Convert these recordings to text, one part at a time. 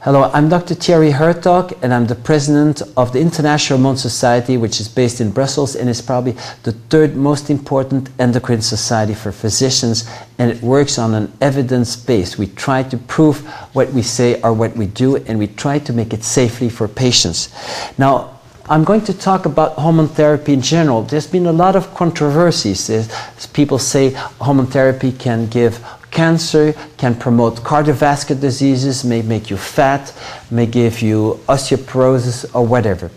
Hello, I'm Dr. Thierry Hertoghe, and I'm the president of the International Hormone Society, which is based in Brussels and is probably the third most important endocrine society for physicians, and it works on an evidence base. We try to prove what we say or what we do, and we try to make it safely for patients. Now, I'm going to talk about hormone therapy in general. There's been a lot of controversies. People say hormone therapy can give cancer, can promote cardiovascular diseases, may make you fat, may give you osteoporosis or whatever.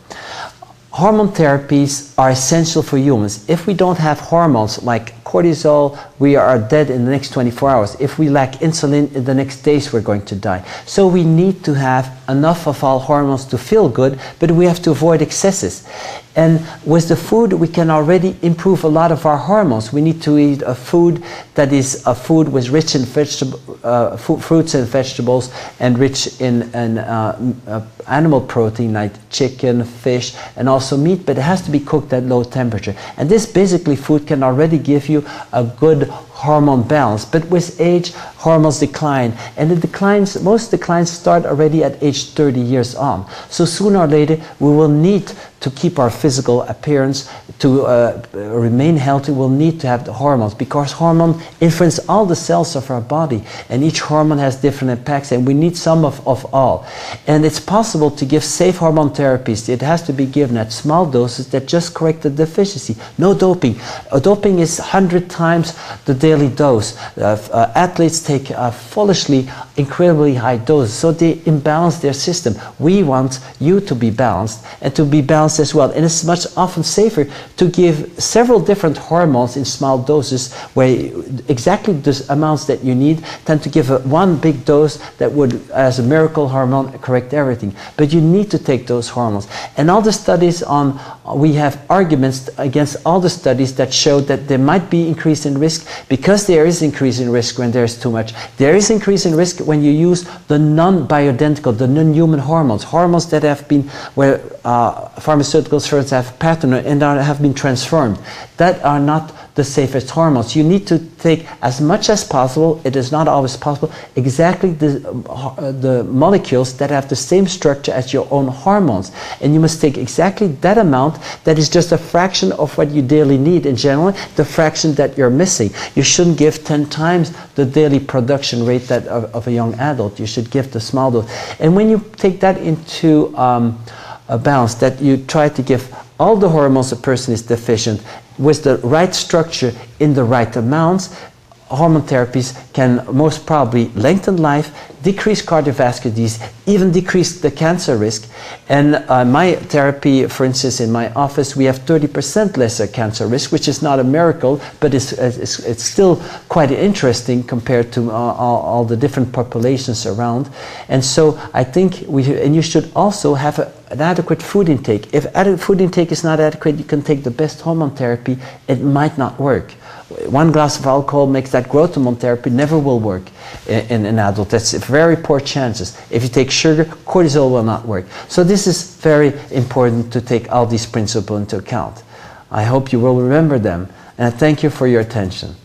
Hormone therapies are essential for humans. If we don't have hormones like cortisol, we are dead in the next 24 hours. If we lack insulin, in the next days we're going to die. So we need to have enough of all hormones to feel good, but we have to avoid excesses. And with the food, we can already improve a lot of our hormones. We need to eat a food that is a food with rich in fruits and vegetables and rich in animal protein like chicken, fish, and also meat, but it has to be cooked at low temperature. And this basically food can already give you a good hormone balance, but with age, hormones decline, and most declines start already at age 30 years on. So sooner or later, we will need to keep our physical appearance, to remain healthy, we'll need to have the hormones, because hormones influence all the cells of our body, and each hormone has different impacts, and we need some of all. And it's possible to give safe hormone therapies. It has to be given at small doses that just correct the deficiency. No doping. Doping is 100 times the daily dose. Athletes take foolishly incredibly high doses, so they imbalance their system. We want you to be balanced and to be balanced as well. And it's much often safer to give several different hormones in small doses, where exactly the amounts that you need, than to give one big dose that would, as a miracle hormone, correct everything. But you need to take those hormones. And all the studies we have arguments against all the studies that show that there might be increase in risk, because there is increase in risk when there's too much. There is increase in risk when you use the non-bioidentical, the non-human hormones, hormones that have been, where pharmaceutical firms have patented and have been transformed, that are not the safest hormones. You need to take as much as possible, it is not always possible, exactly the molecules that have the same structure as your own hormones. And you must take exactly that amount that is just a fraction of what you daily need in general, the fraction that you're missing. You shouldn't give 10 times the daily production rate of a young adult. You should give the small dose. And when you take that into a balance, that you try to give all the hormones a person is deficient with the right structure in the right amounts, hormone therapies can most probably lengthen life, decrease cardiovascular disease, even decrease the cancer risk. And my therapy, for instance, in my office, we have 30% lesser cancer risk, which is not a miracle, but it's still quite interesting compared to all the different populations around. And so I think and you should also have an adequate food intake. If food intake is not adequate, you can take the best hormone therapy, it might not work. One glass of alcohol makes that growth hormone therapy never will work in an adult. That's very poor chances. If you take sugar, cortisol will not work. So this is very important to take all these principles into account. I hope you will remember them, and I thank you for your attention.